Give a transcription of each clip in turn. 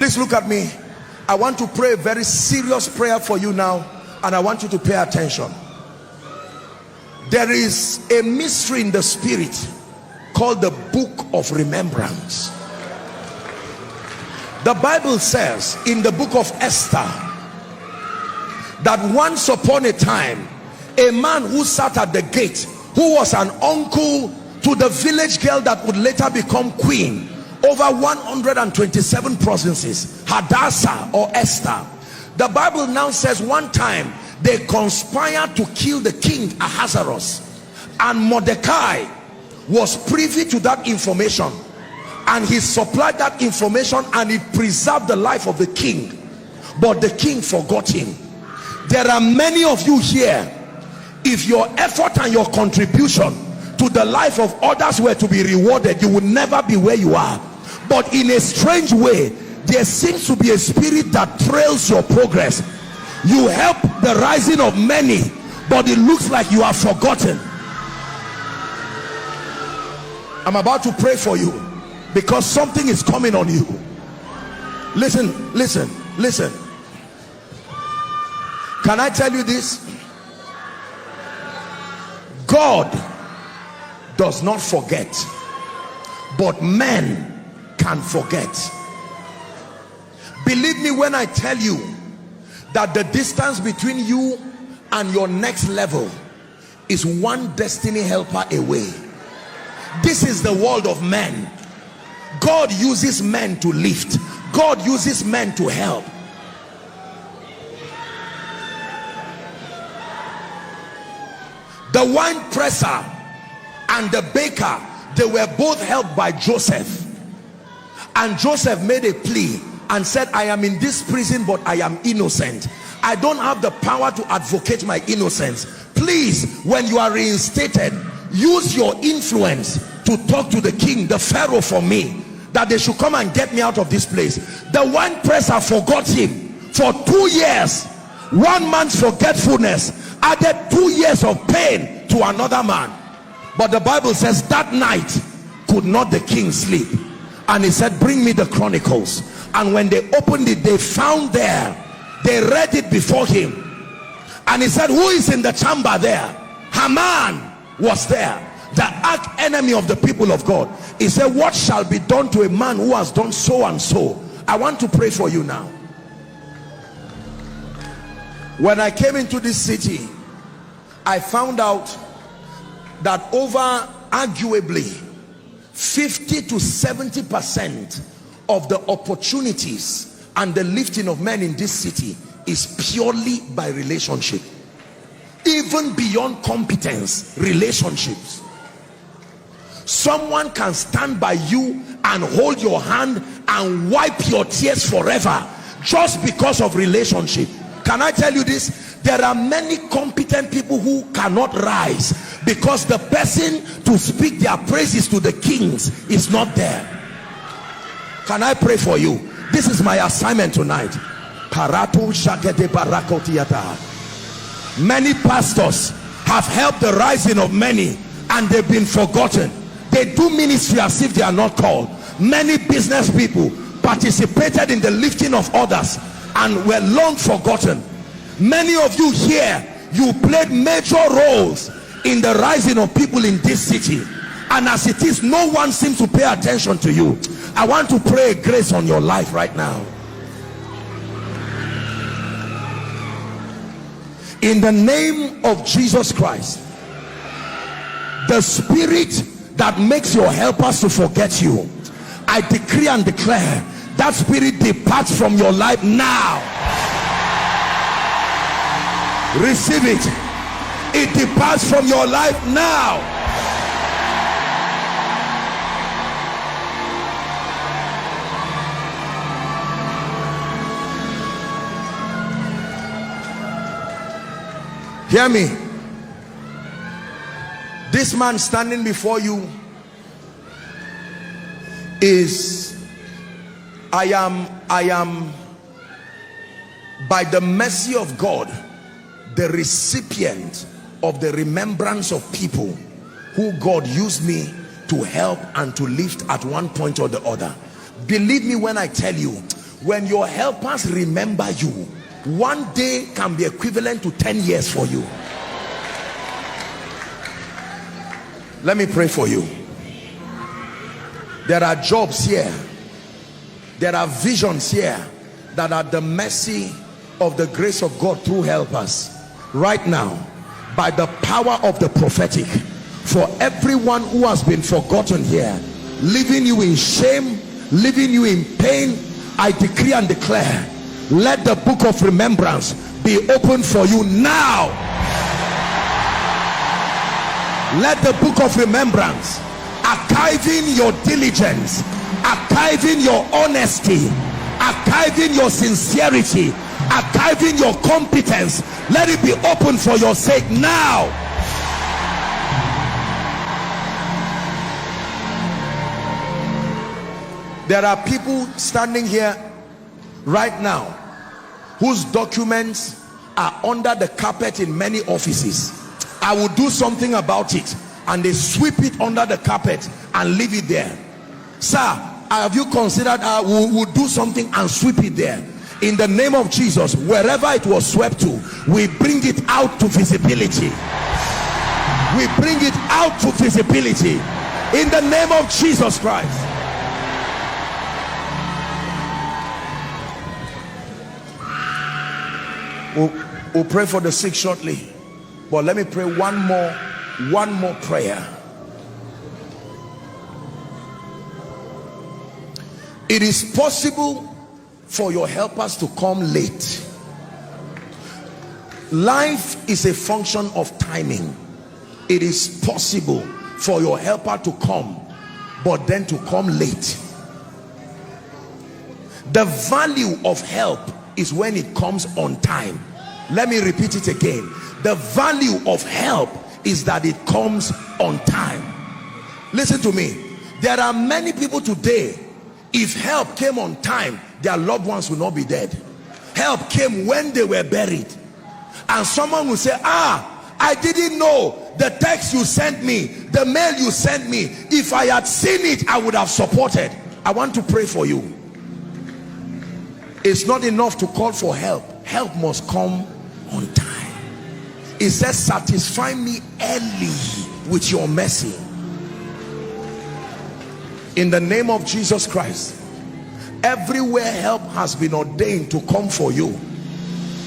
Please look at me. I want to pray a very serious prayer for you now, and I want you to pay attention. There is a mystery in the spirit called the book of remembrance. The Bible says in the book of Esther that once upon a time, a man who sat at the gate, who was an uncle to the village girl that would later become queen over 127 provinces, Hadassah or Esther. The Bible now says one time they conspired to kill the king Ahasuerus, and Mordecai was privy to that information, and he supplied that information, and it preserved the life of the king, but the king forgot him. There are many of you here, if your effort and your contribution to the life of others were to be rewarded, you would never be where you are. But in a strange way, there seems to be a spirit that trails your progress. You help the rising of many, but it looks like you are forgotten. I'm about to pray for you because something is coming on you. Listen, listen, listen. Can I tell you this? God does not forget, but men can forget. Believe me when I tell you that the distance between you and your next level is one destiny helper away. This is the world of men. God uses men to lift. God uses men to help. The wine presser and the baker, they were both helped by Joseph, and Joseph made a plea and said, I am in this prison, but I am innocent. I don't have the power to advocate my innocence. Please, when you are reinstated, use your influence to talk to the king, the Pharaoh, for me, that they should come and get me out of this place. The wine presser forgot him for 2 years. One man's forgetfulness added 2 years of pain to another man. But the Bible says that night could not the king sleep, and he said, bring me the Chronicles. And when they opened it, they found there, they read it before him, and he said, who is in the chamber there? Haman was there, the arch enemy of the people of God. He said, what shall be done to a man who has done so and so? I want to pray for you now. When I came into this city, I found out that over arguably 50 to 70% of the opportunities and the lifting of men in this city is purely by relationship. Even beyond competence, relationships. Someone can stand by you and hold your hand and wipe your tears forever just because of relationship. Can I tell you this? There are many competent people who cannot rise because the person to speak their praises to the kings is not there. Can I pray for you? This is my assignment tonight. Many pastors have helped the rising of many, and they've been forgotten. They do ministry as if they are not called. Many business people participated in the lifting of others and were long forgotten. Many of you here, you played major roles in the rising of people in this city, and as it is, no one seems to pay attention to you. I want to pray grace on your life right now. In the name of Jesus Christ, the spirit that makes your helpers to forget you, I decree and declare that spirit departs from your life now. Receive it. It departs from your life now. Hear me. This man standing before you is, I am by the mercy of God the recipient of the remembrance of people who God used me to help and to lift at one point or the other. Believe me when I tell you, when your helpers remember you, one day can be equivalent to 10 years for you. Let me pray for you. There are jobs here, there are visions here that are the mercy of the grace of God through helpers. Right now, by the power of the prophetic, for everyone who has been forgotten here, leaving you in shame, leaving you in pain, I decree and declare, let the book of remembrance be opened for you now. Let the book of remembrance, archiving your diligence, archiving your honesty, archiving your sincerity, archiving your competence, let it be open for your sake now. There are people standing here right now whose documents are under the carpet in many offices. I will do something about it, and they sweep it under the carpet and leave it there. Sir, have you considered we'll do something and sweep it there? In the name of Jesus, wherever it was swept to, we bring it out to visibility. We bring it out to visibility in the name of Jesus Christ. We'll pray for the sick shortly, but let me pray one more prayer. It is possible for your helpers to come late. Life is a function of timing. It is possible for your helper to come, but then to come late. The value of help is when it comes on time. Let me repeat it again. The value of help is that it comes on time. Listen to me. There are many people today, if help came on time, their loved ones will not be dead. Help came when they were buried. And someone will say, I didn't know the text you sent me, the mail you sent me. If I had seen it, I would have supported. I want to pray for you. It's not enough to call for help. Help must come on time. It says, satisfy me early with your mercy. In the name of Jesus Christ, everywhere help has been ordained to come for you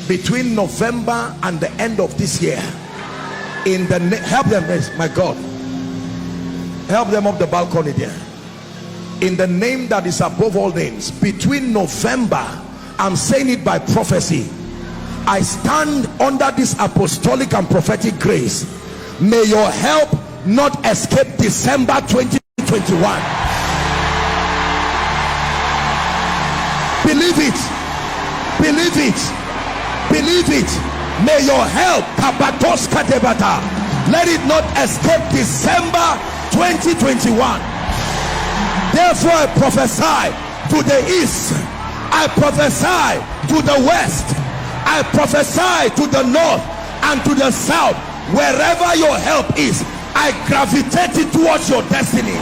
between November and the end of this year, in the help them, my God, help them up the balcony there. In the name that is above all names, between November, I'm saying it by prophecy, I stand under this apostolic and prophetic grace. May your help not escape December 2021. Believe it, believe it, believe it. May your help, let it not escape December 2021. Therefore I prophesy to the east, I prophesy to the west, I prophesy to the north and to the south. Wherever your help is, I gravitate it towards your destiny.